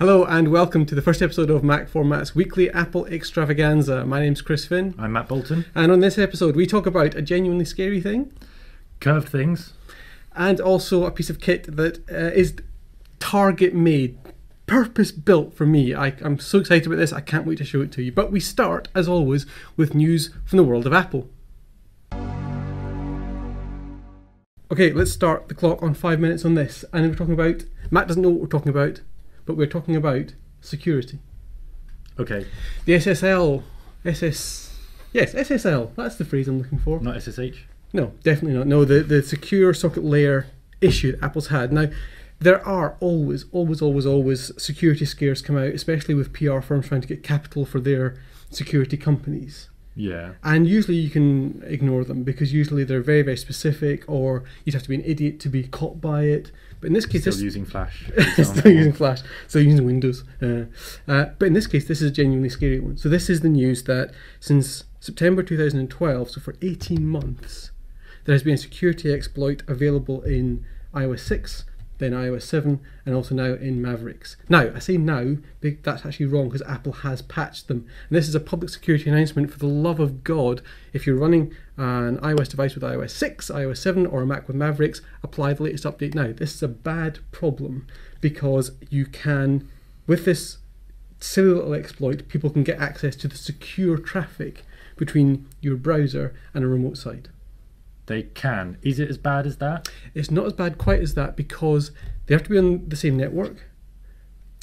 Hello and welcome to the first episode of MacFormat's weekly Apple Extravaganza. My name's Chris Finn. I'm Matt Bolton. And on this episode we talk about a genuinely scary thing. Curved things. And also a piece of kit that is Target made, purpose built for me. I'm so excited about this, I can't wait to show it to you. But we start, as always, with news from the world of Apple. Okay, let's start the clock on 5 minutes on this. And we're talking about, Matt doesn't know what we're talking about, but we're talking about security. Okay. The SSL, SSL, that's the phrase I'm looking for. Not SSH? No, definitely not. No, the secure socket layer issue that Apple's had. Now, there are always security scares come out, especially with PR firms trying to get capital for their security companies. Yeah. And usually you can ignore them because usually they're very, very specific, or you'd have to be an idiot to be caught by it. But in this case, still using Flash. Still using Flash, still using Windows. But in this case, this is a genuinely scary one. So this is the news that since September 2012, so for 18 months, there has been a security exploit available in iOS 6, then iOS 7, and also now in Mavericks. Now, I say now, but that's actually wrong because Apple has patched them. And this is a public security announcement. For the love of God, if you're running an iOS device with iOS 6, iOS 7, or a Mac with Mavericks, apply the latest update now. This is a bad problem because you can, with this silly little exploit, people can get access to the secure traffic between your browser and a remote site. They can. Is it as bad as that? It's not as bad quite as that because they have to be on the same network.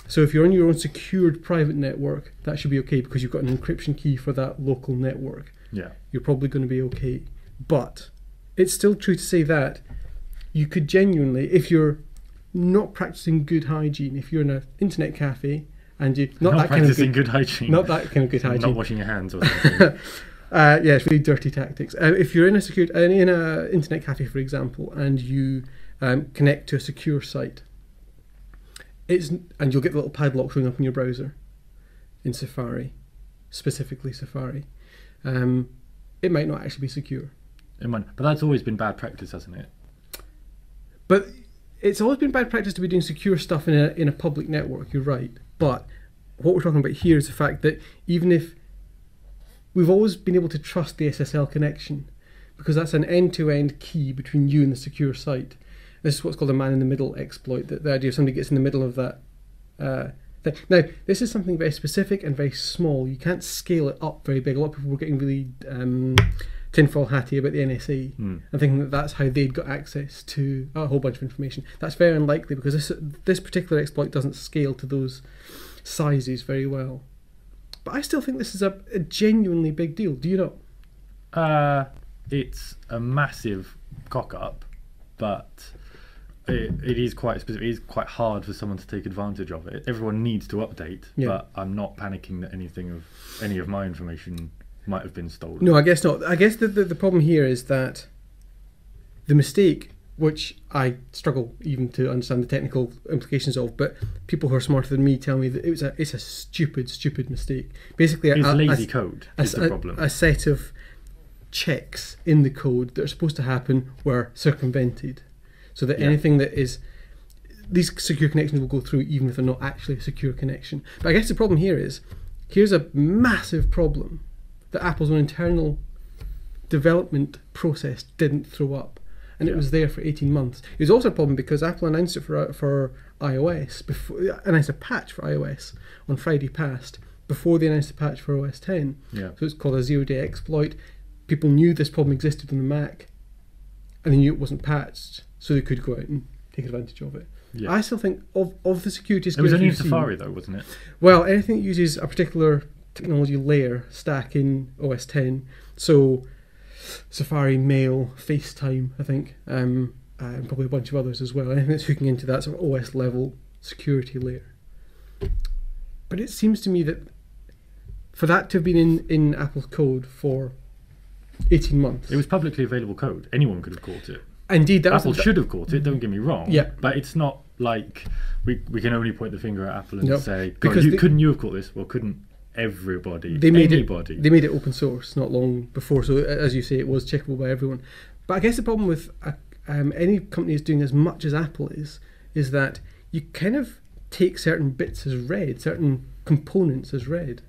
So if you're on your own secured private network, that should be okay because you've got an encryption key for that local network. Yeah. You're probably going to be okay. But it's still true to say that you could genuinely, if you're not practicing good hygiene, if you're in an internet cafe and you're not practicing good hygiene. Not that kind of good hygiene. Not washing your hands or something. Yeah, it's really dirty tactics. If you're in a internet cafe, for example, and you connect to a secure site, and you'll get the little padlock showing up in your browser in Safari, specifically Safari. It might not actually be secure. It might, but that's always been bad practice, hasn't it? But it's always been bad practice to be doing secure stuff in a public network. You're right. But what we're talking about here is the fact that even if we've always been able to trust the SSL connection because that's an end-to-end key between you and the secure site. This is what's called a man-in-the-middle exploit, the idea of somebody gets in the middle of that thing. Now, this is something very specific and very small. You can't scale it up very big. A lot of people were getting really tinfoil hatty about the NSA and thinking that that's how they'd got access to a whole bunch of information. That's very unlikely because this particular exploit doesn't scale to those sizes very well. But I still think this is a genuinely big deal. Do you know? It's a massive cock-up, but it is quite specific. It is quite hard for someone to take advantage of it. Everyone needs to update, but I'm not panicking that any of my information might have been stolen. No, I guess not. I guess the problem here is that the mistake, which I struggle even to understand the technical implications of, but people who are smarter than me tell me that it's a stupid mistake. Basically, it's lazy code is the problem. A set of checks in the code that are supposed to happen were circumvented, so that anything that is, these secure connections will go through even if they're not actually a secure connection. But I guess the problem here is, here's a massive problem that Apple's own internal development process didn't throw up. And it was there for 18 months. It was also a problem because Apple announced it for iOS, announced a patch for iOS on Friday past, before they announced a patch for OS X. Yeah. So it's called a zero-day exploit. People knew this problem existed on the Mac, and they knew it wasn't patched, so they could go out and take advantage of it. Yeah. I still think of the security scares. It was only in Safari though, wasn't it? Well, anything that uses a particular technology layer stack in OS X, so Safari, Mail, FaceTime, I think, and probably a bunch of others as well. Anything that's hooking into that sort of OS level security layer. But it seems to me that for that to have been in Apple's code for 18 months. It was publicly available code. Anyone could have caught it. Indeed, Apple should have caught it, don't get me wrong. Yeah. But it's not like we can only point the finger at Apple and say, because couldn't you have caught this? Well, couldn't everybody? Anybody. They made it open source not long before, so as you say, it was checkable by everyone. But I guess the problem with any company is doing as much as Apple is that you kind of take certain bits as read, certain components as read,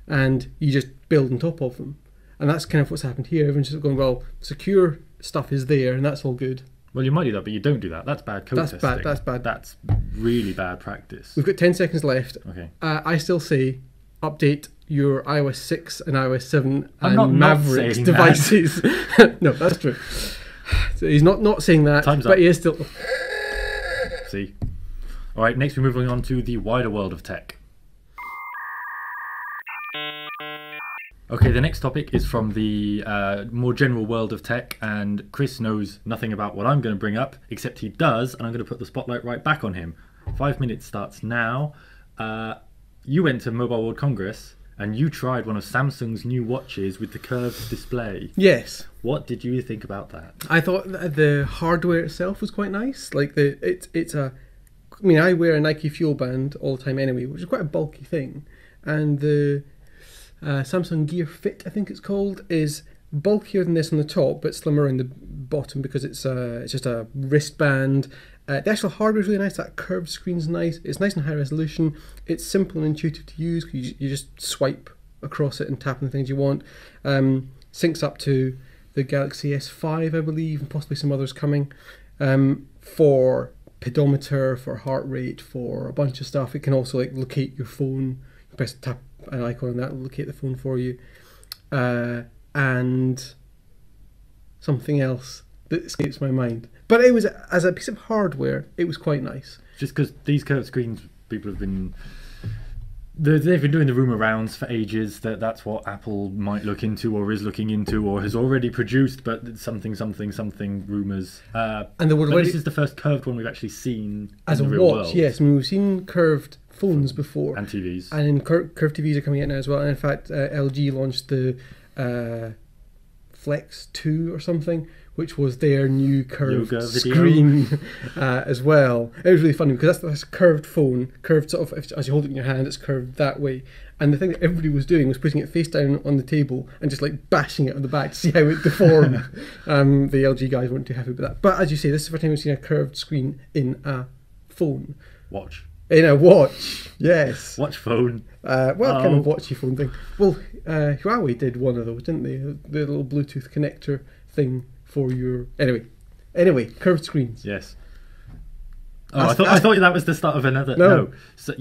and you just build on top of them. And that's kind of what's happened here. Everyone's just going, well, secure stuff is there, and that's all good. Well, you might do that, but you don't do that. That's bad code testing. That's bad. That's really bad practice. We've got 10 seconds left. Okay. I still say update your iOS 6 and iOS 7 I'm and not Mavericks saying devices. No, that's true. So he's not saying that, Time's but up. he is still... See? All right, next we're moving on to the wider world of tech. Okay, the next topic is from the more general world of tech, and Chris knows nothing about what I'm going to bring up, except he does, and I'm going to put the spotlight right back on him. 5 minutes starts now. You went to Mobile World Congress, and you tried one of Samsung's new watches with the curved display. Yes. What did you think about that? I thought that the hardware itself was quite nice. Like it's a... I mean, I wear a Nike Fuel Band all the time anyway, which is quite a bulky thing. And the Samsung Gear Fit, I think it's called, is bulkier than this on the top, but slimmer on the bottom because it's just a wristband. The actual hardware is really nice. That curved screen's nice. It's nice and high resolution. It's simple and intuitive to use. You just swipe across it and tap on the things you want. Syncs up to the Galaxy S5, I believe, and possibly some others coming. For pedometer, for heart rate, for a bunch of stuff. It can also like locate your phone. You press tap an icon on that will locate the phone for you. And something else that escapes my mind. But it was, as a piece of hardware, it was quite nice. Just because these curved screens, people have been... They've been doing the rumour rounds for ages that that's what Apple might look into or is looking into or has already produced, but something rumours. And the word this is the first curved one we've actually seen as in a the real watch. world. Yes, I mean, we've seen curved phones before. And TVs. And curved TVs are coming out now as well. And in fact, LG launched the Flex 2 or something, which was their new curved screen as well. It was really funny because that's a curved phone, curved sort of, as you hold it in your hand, it's curved that way. And the thing that everybody was doing was putting it face down on the table and just like bashing it on the back to see how it deformed. The LG guys weren't too happy with that. But as you say, this is the first time we've seen a curved screen in a phone. Watch. In a watch, yes. Watch phone. Kind of watchy phone thing. Well, Huawei did one of those, didn't they? The little Bluetooth connector thing for your... Anyway, curved screens. Yes. Oh, I thought that was the start of another... No. So,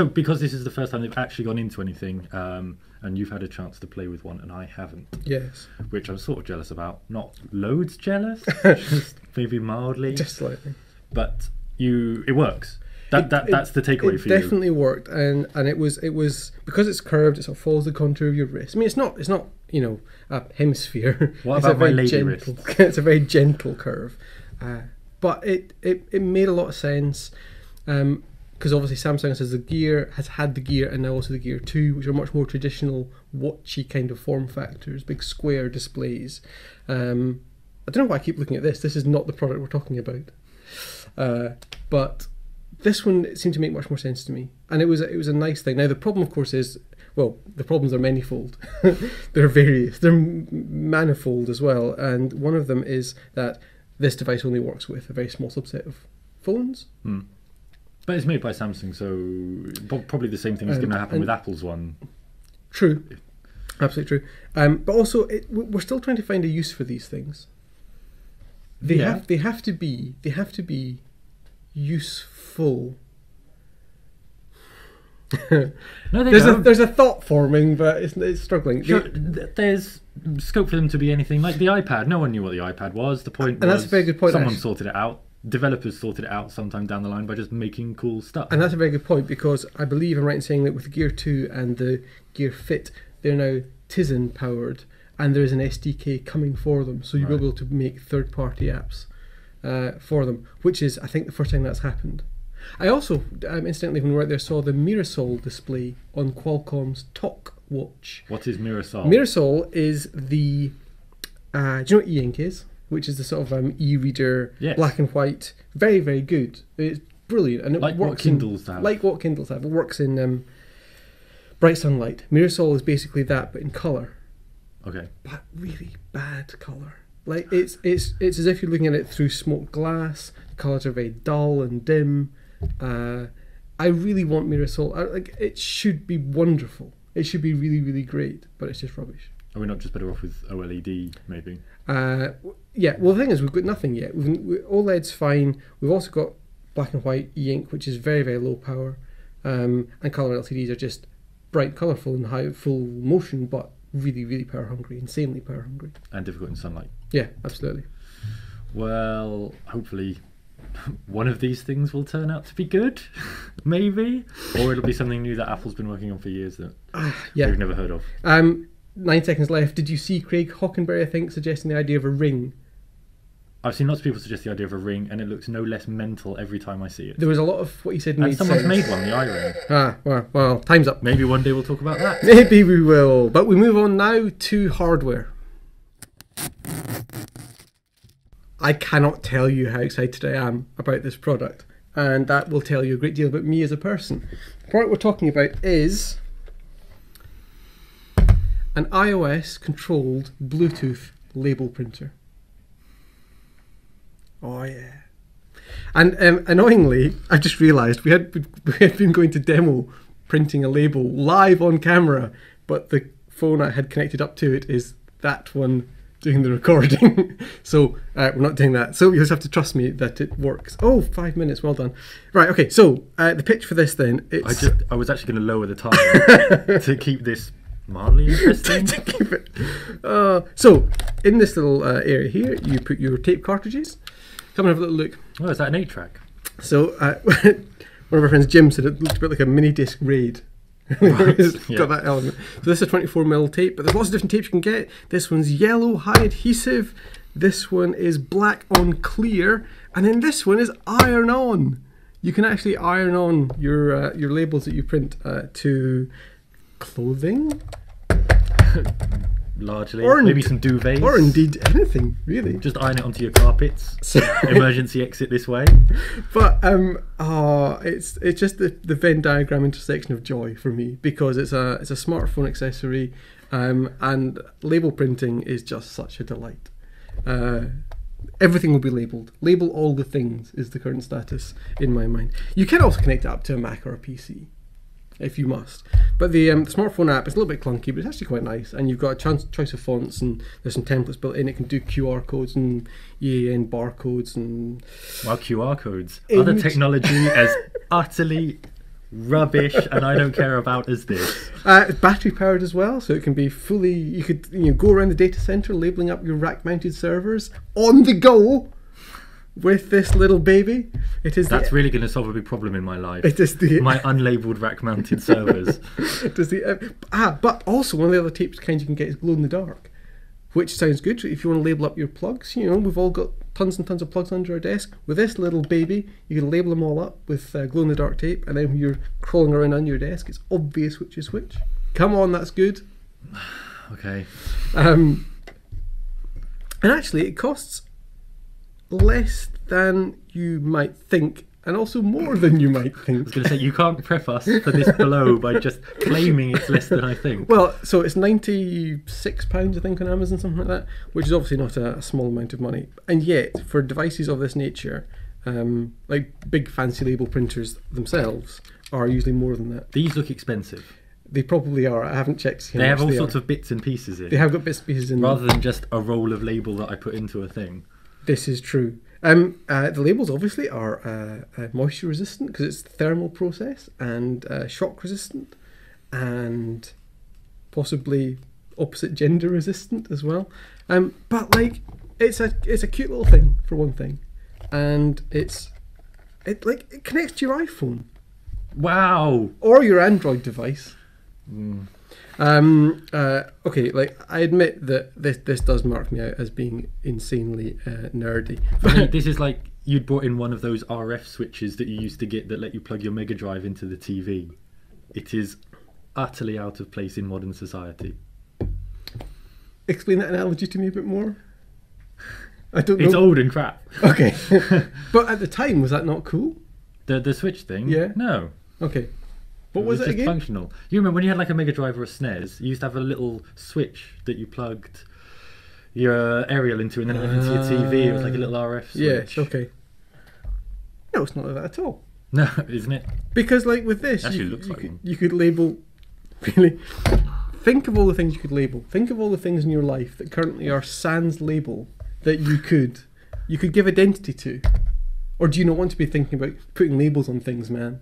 because this is the first time they've actually gone into anything, and you've had a chance to play with one, and I haven't. Yes. Which I'm sort of jealous about. Not loads jealous, just maybe mildly. Just slightly. But it works. That's the takeaway for you. It definitely worked, and it was because it's curved. It sort of follows the contour of your wrist. I mean, it's not a hemisphere. What about my lady wrist? It's a very gentle curve, but it made a lot of sense because obviously Samsung has had the Gear and now also the Gear 2, which are much more traditional watchy kind of form factors, big square displays. I don't know why I keep looking at this. This is not the product we're talking about, but. This one seemed to make much more sense to me, and it was a nice thing. Now the problem, of course, is the problems are manifold. They're various. They're manifold as well, and one of them is that this device only works with a very small subset of phones. But it's made by Samsung, so probably the same thing is going to happen with Apple's one. True, absolutely true. But also, we're still trying to find a use for these things. They have to be useful. No, there's a thought forming, but it's struggling. Sure, there's scope for them to be anything like the iPad. No one knew what the iPad was. The point was, that's a very good point. Someone sorted it out. Developers sorted it out sometime down the line by just making cool stuff. And that's a very good point because I believe I'm right in saying that with the Gear 2 and the Gear Fit, they're now Tizen powered, and there is an SDK coming for them, so you'll be able to make third-party apps for them, which is, I think, the first time that's happened. I also, incidentally, when we were out there, saw the Mirasol display on Qualcomm's Talk watch. What is Mirasol? Mirasol is the... do you know what e-ink is? Which is the sort of e-reader, black and white. Very, very good. It's brilliant. And it like works what Kindles have. Like what Kindles have. It works in bright sunlight. Mirasol is basically that, but in colour. Okay. But really bad colour. Like it's as if you're looking at it through smoked glass. The colours are very dull and dim. I really want Mirasol. Like, it should be wonderful. It should be really, really great, but it's just rubbish. Are we not just better off with OLED, maybe? Yeah, well, the thing is, we've got nothing yet. OLED's fine. We've also got black and white e-ink, which is very, very low power. And colour LCDs are just bright, colourful, and high full motion, but really, really power hungry, insanely power hungry. And difficult in sunlight. Yeah, absolutely. Well, hopefully one of these things will turn out to be good, maybe, or it'll be something new that Apple's been working on for years that we've never heard of. 9 seconds left. Did you see Craig Hockenberry, I think, suggesting the idea of a ring? I've seen lots of people suggest the idea of a ring, and it looks no less mental every time I see it. There was a lot of what he said made sense. And someone's made one, the iRing. Well, time's up. Maybe one day we'll talk about that. Maybe we will. But we move on now to hardware. I cannot tell you how excited I am about this product, and that will tell you a great deal about me as a person. The product we're talking about is an iOS-controlled Bluetooth label printer. Oh yeah. And annoyingly, I've just realised we had been going to demo printing a label live on camera, but the phone I had connected up to it is that one doing the recording. So we're not doing that. So you just have to trust me that it works. Oh, 5 minutes, well done. Right, okay, so the pitch for this then, I was actually going to lower the time to keep this mildly interesting. to keep it. So in this little area here, you put your tape cartridges. Come and have a little look. Oh, is that an 8-track? So one of our friends, Jim, said it looked a bit like a mini disc raid. Right, it's got that element. So this is 24mm tape, but there's lots of different tapes you can get. This one's yellow, high adhesive. This one is black on clear, and then this one is iron on. You can actually iron on your labels that you print to clothing. Largely, or maybe some duvets, or indeed anything really. Just iron it onto your carpets. Emergency exit this way. But it's just the Venn diagram intersection of joy for me, because it's a smartphone accessory, and label printing is just such a delight. Everything will be labelled. Label all the things is the current status in my mind. You can also connect it up to a Mac or a PC, if you must. But the smartphone app is a little bit clunky, but it's actually quite nice. And you've got a choice of fonts, and there's some templates built in. It can do QR codes and EAN barcodes and... Well, QR codes. Other technology as utterly rubbish and I don't care about as this. It's battery powered as well, so it can be fully... You could go around the data center labelling up your rack-mounted servers on the go with this little baby. That's really going to solve a big problem in my life. It is my unlabeled rack-mounted servers. But also one of the other tapes kinds you can get is glow in the dark, which sounds good if you want to label up your plugs. You know, we've all got tons and tons of plugs under our desk. With this little baby, you can label them all up with glow in the dark tape, and then when you're crawling around on your desk, it's obvious which is which. Come on, that's good. Okay. And actually, it costs less than you might think, and also more than you might think. I was going to say, you can't prep us for this below by just claiming it's less than I think. Well, so it's £96, I think, on Amazon, something like that, which is obviously not a small amount of money. And yet, for devices of this nature, like big fancy label printers themselves are usually more than that. These look expensive. They probably are. I haven't checked. They have all sorts of bits and pieces in. They have got bits and pieces in rather than just a roll of label that I put into a thing. This is true. The labels obviously are moisture resistant because it's the thermal process, and shock resistant, and possibly opposite gender resistant as well. But like it's a cute little thing for one thing, and it connects to your iPhone. Wow. Or your Android device. Mm. Okay, like I admit that this does mark me out as being insanely nerdy. For me, this is like you'd brought in one of those RF switches that you used to get that let you plug your Mega Drive into the TV. It is utterly out of place in modern society. Explain that analogy to me a bit more. I don't know. It's old and crap. Okay. But at the time, was that not cool? The Switch thing? Yeah. No. Okay. What was it just again? Functional. You remember when you had like a Mega Drive or a SNES, you used to have a little switch that you plugged your aerial into, and then it went into your TV. It was like a little RF switch. Yeah, okay. No, it's not like that at all. No, isn't it? Because like with this, Actually, it looks like one. you could label. Really, think of all the things you could label. Think of all the things in your life that currently are sans label that you could give identity to. Or do you not want to be thinking about putting labels on things, man?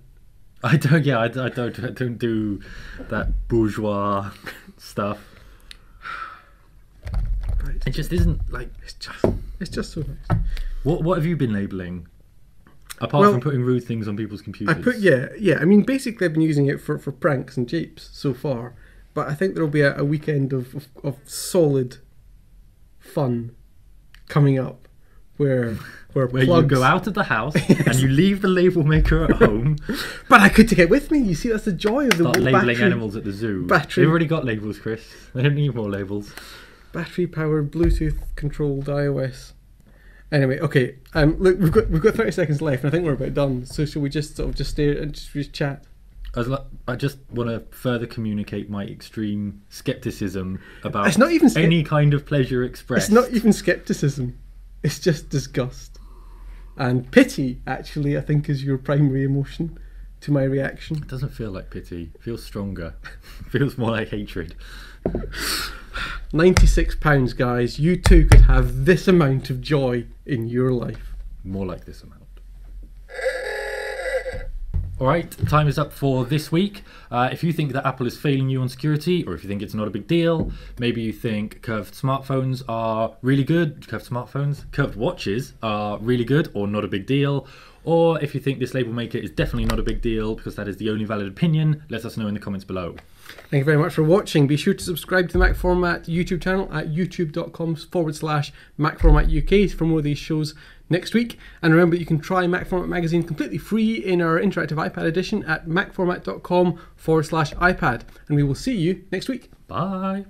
I don't. Yeah, I don't do that bourgeois stuff. Right. It just isn't like. It's just so nice. What have you been labeling? Apart from putting rude things on people's computers. I mean, basically, I've been using it for pranks and japes so far. But I think there'll be a weekend of solid fun coming up, where you go out of the house and you leave the label maker at home. But I could take it with me. You see, that's the joy of the Start labelling animals at the zoo. They've already got labels, Chris. They don't need more labels. Battery-powered, Bluetooth-controlled iOS. Anyway, okay. Look, we've got 30 seconds left, and I think we're about done. So shall we just stay and just chat? I just want to further communicate my extreme skepticism about it's not even any kind of pleasure expressed. It's not even skepticism. It's just disgust. And pity, actually, I think is your primary emotion to my reaction. It doesn't feel like pity. It feels stronger. It feels more like hatred. £96, guys. You too could have this amount of joy in your life. More like this amount. Alright, time is up for this week. If you think that Apple is failing you on security, or if you think it's not a big deal, maybe you think curved smartphones are really good, curved watches are really good or not a big deal, or if you think this label maker is definitely not a big deal because that is the only valid opinion, let us know in the comments below. Thank you very much for watching. Be sure to subscribe to the MacFormat YouTube channel at youtube.com/MacFormatUK for more of these shows next week. And remember, you can try MacFormat magazine completely free in our interactive iPad edition at macformat.com/iPad. And we will see you next week. Bye.